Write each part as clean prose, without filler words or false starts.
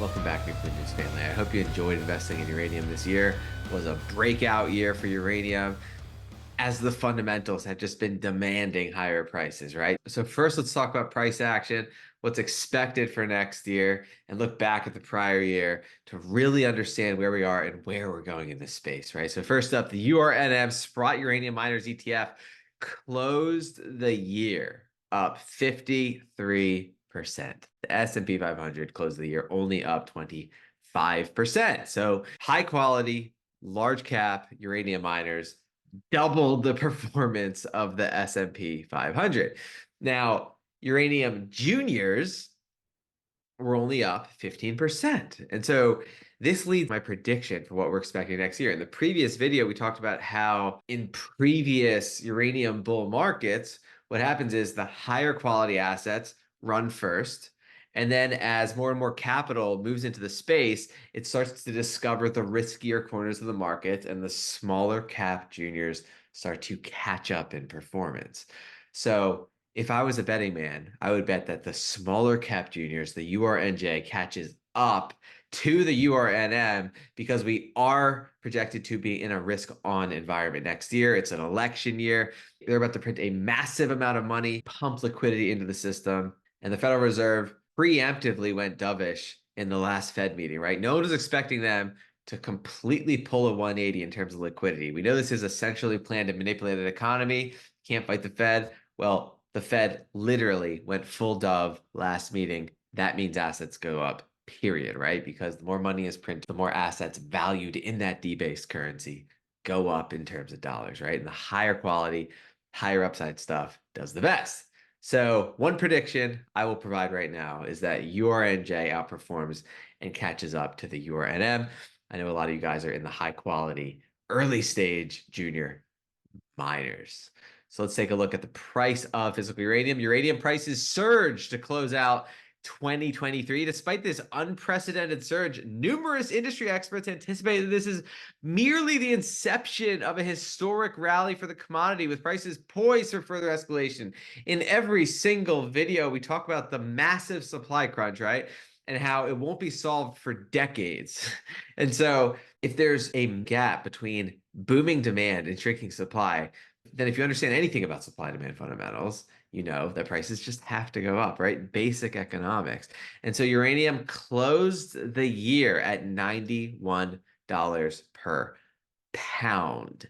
Welcome back, Nuclear News family. I hope you enjoyed investing in uranium this year. It was a breakout year for uranium as the fundamentals have just been demanding higher prices, right? So first, let's talk about price action, what's expected for next year, and look back at the prior year to really understand where we are and where we're going in this space, right? So first up, the URNM Sprott Uranium Miners ETF closed the year up 53%. The S&P 500 closed the year only up 25%. So high quality, large cap uranium miners doubled the performance of the S&P 500. Now, uranium juniors were only up 15%. And so this leads my prediction for what we're expecting next year. In the previous video, we talked about how in previous uranium bull markets, what happens is the higher quality assets run first. And then as more and more capital moves into the space, it starts to discover the riskier corners of the market, and the smaller cap juniors start to catch up in performance. So if I was a betting man, I would bet that the smaller cap juniors, the URNJ, catches up to the URNM because we are projected to be in a risk-on environment next year. It's an election year. They're about to print a massive amount of money, pump liquidity into the system, and the Federal Reserve preemptively went dovish in the last Fed meeting, right? No one was expecting them to completely pull a 180 in terms of liquidity. We know this is a centrally planned and manipulated economy. Can't fight the Fed. Well, the Fed literally went full dove last meeting. That means assets go up, period, right? Because the more money is printed, the more assets valued in that debased currency go up in terms of dollars, right? And the higher quality, higher upside stuff does the best. So one prediction I will provide right now is that URNJ outperforms and catches up to the URNM. I know a lot of you guys are in the high quality, early stage junior miners. So let's take a look at the price of physical uranium. Uranium prices surged to close out 2023. Despite this unprecedented surge, numerous industry experts anticipate that this is merely the inception of a historic rally for the commodity, with prices poised for further escalation. In every single video, we talk about the massive supply crunch, right? And how it won't be solved for decades. And so if there's a gap between booming demand and shrinking supply, then if you understand anything about supply and demand fundamentals, you know that prices just have to go up, right? Basic economics. And so uranium closed the year at $91 per pound.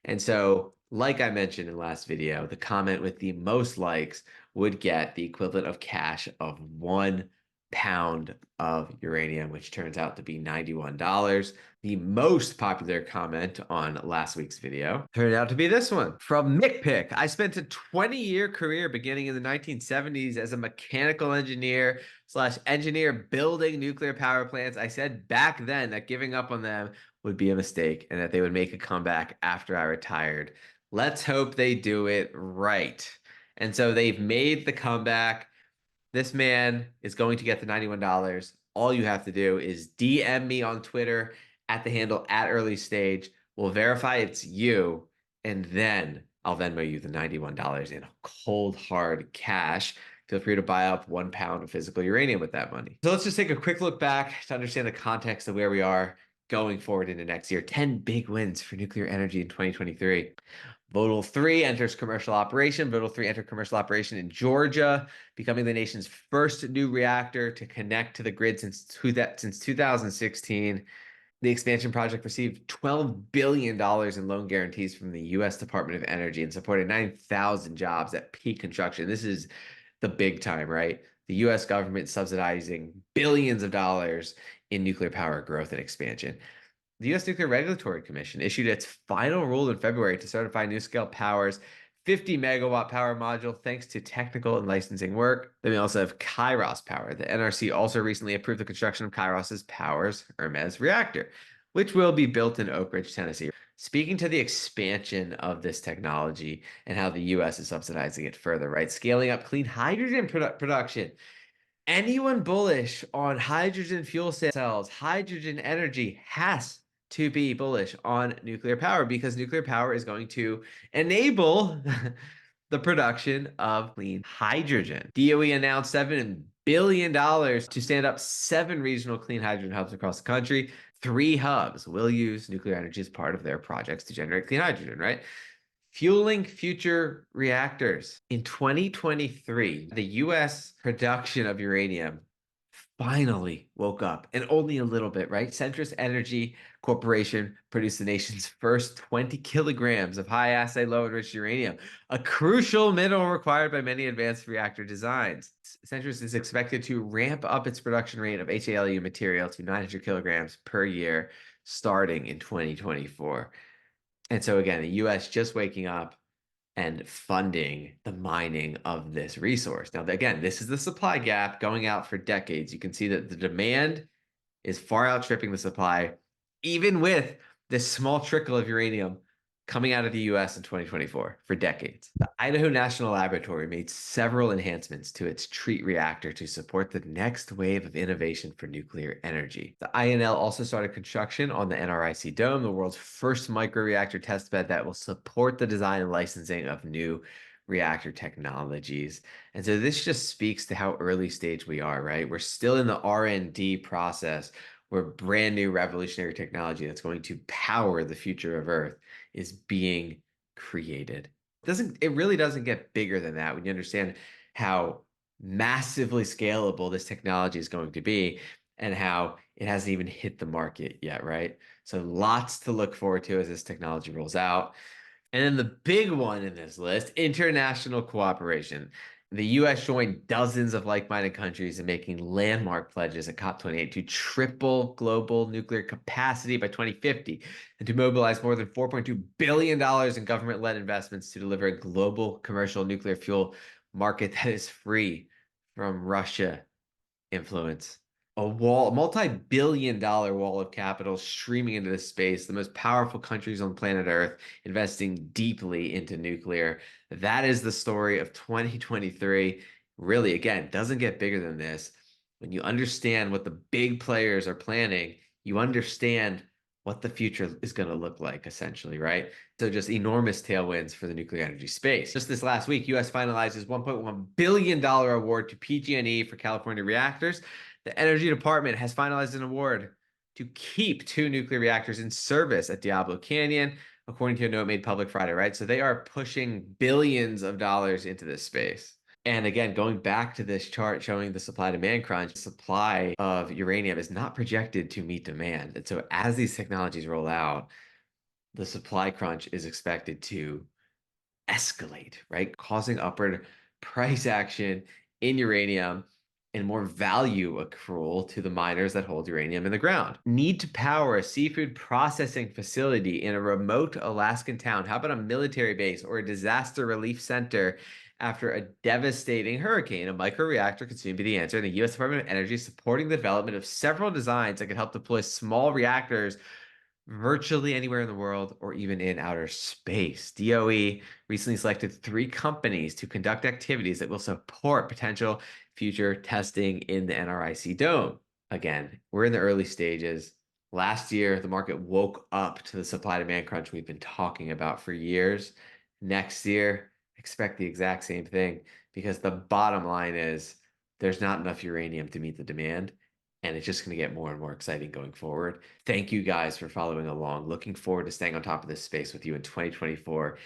And so, like I mentioned in the last video, the comment with the most likes would get the equivalent of cash of 1 pound of uranium, which turns out to be $91. The most popular comment on last week's video turned out to be this one from McPick. I spent a 20-year career beginning in the 1970s as a mechanical engineer slash engineer building nuclear power plants. I said back then that giving up on them would be a mistake and that they would make a comeback after I retired. Let's hope they do it right. And so they've made the comeback. This man is going to get the $91. All you have to do is DM me on Twitter at the handle at early stage. We'll verify it's you, and then I'll Venmo you the $91 in cold hard cash. Feel free to buy up 1 pound of physical uranium with that money. So let's just take a quick look back to understand the context of where we are going forward into next year. 10 big wins for nuclear energy in 2023. Vogtle 3 enters commercial operation. Vogtle 3 entered commercial operation in Georgia, becoming the nation's first new reactor to connect to the grid since 2016. The expansion project received $12 billion in loan guarantees from the U.S. Department of Energy and supported 9,000 jobs at peak construction. This is the big time, right? The U.S. government subsidizing billions of dollars in nuclear power growth and expansion. The U.S. Nuclear Regulatory Commission issued its final rule in February to certify NuScale Power's 50 megawatt power module thanks to technical and licensing work. Then we also have Kairos Power. The NRC also recently approved the construction of Kairos's Power's Hermes reactor, which will be built in Oak Ridge, Tennessee. Speaking to the expansion of this technology and how the U.S. is subsidizing it further, right? Scaling up clean hydrogen production. Anyone bullish on hydrogen fuel cells, hydrogen energy has to be bullish on nuclear power, because nuclear power is going to enable the production of clean hydrogen. DOE announced $7 billion to stand up 7 regional clean hydrogen hubs across the country. 3 hubs will use nuclear energy as part of their projects to generate clean hydrogen, right? Fueling future reactors. In 2023, the US production of uranium finally woke up, and only a little bit, right? Centrus Energy Corporation produced the nation's first 20 kilograms of high assay, low enriched uranium, a crucial mineral required by many advanced reactor designs. Centrus is expected to ramp up its production rate of HALEU material to 900 kilograms per year starting in 2024. And so, again, the US just waking up and funding the mining of this resource. Now, again, this is the supply gap going out for decades. You can see that the demand is far outstripping the supply, even with this small trickle of uranium coming out of the US in 2024 for decades. The Idaho National Laboratory made several enhancements to its treat reactor to support the next wave of innovation for nuclear energy. The INL also started construction on the NRIC Dome, the world's first microreactor testbed that will support the design and licensing of new reactor technologies. And so this just speaks to how early stage we are, right? We're still in the R&D process where brand new revolutionary technology that's going to power the future of Earth is being created. It really doesn't get bigger than that when you understand how massively scalable this technology is going to be and how it hasn't even hit the market yet, right? So lots to look forward to as this technology rolls out. And then the big one in this list, international cooperation. The US joined dozens of like-minded countries in making landmark pledges at COP28 to triple global nuclear capacity by 2050 and to mobilize more than $4.2 billion in government-led investments to deliver a global commercial nuclear fuel market that is free from Russia influence. A multi-billion-dollar wall of capital streaming into this space, the most powerful countries on planet Earth investing deeply into nuclear. That is the story of 2023. Really, again, doesn't get bigger than this. When you understand what the big players are planning, you understand what the future is going to look like, essentially, right? So just enormous tailwinds for the nuclear energy space. Just this last week, US finalizes $1.1 billion award to PG&E for California reactors. The Energy Department has finalized an award to keep 2 nuclear reactors in service at Diablo Canyon, according to a note made public Friday, right? So they are pushing billions of dollars into this space. And again, going back to this chart showing the supply demand crunch, supply of uranium is not projected to meet demand. And so as these technologies roll out, the supply crunch is expected to escalate, right? Causing upward price action in uranium and more value accrual to the miners that hold uranium in the ground. Need to power a seafood processing facility in a remote Alaskan town. How about a military base or a disaster relief center after a devastating hurricane? A microreactor could soon be the answer. And the U.S. Department of Energy is supporting the development of several designs that could help deploy small reactors virtually anywhere in the world or even in outer space. DOE recently selected 3 companies to conduct activities that will support potential future testing in the NRIC Dome. Again, we're in the early stages. Last year, the market woke up to the supply demand crunch we've been talking about for years. Next year, expect the exact same thing because the bottom line is there's not enough uranium to meet the demand. And it's just going to get more and more exciting going forward. Thank you guys for following along. Looking forward to staying on top of this space with you in 2024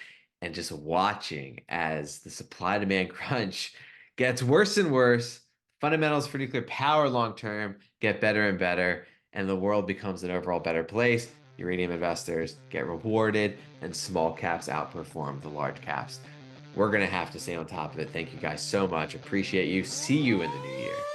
and just watching as the supply demand crunch gets worse and worse. Fundamentals for nuclear power long term get better and better, and the world becomes an overall better place. Uranium investors get rewarded, and small caps outperform the large caps. We're going to have to stay on top of it. Thank you guys so much. Appreciate you. See you in the new year.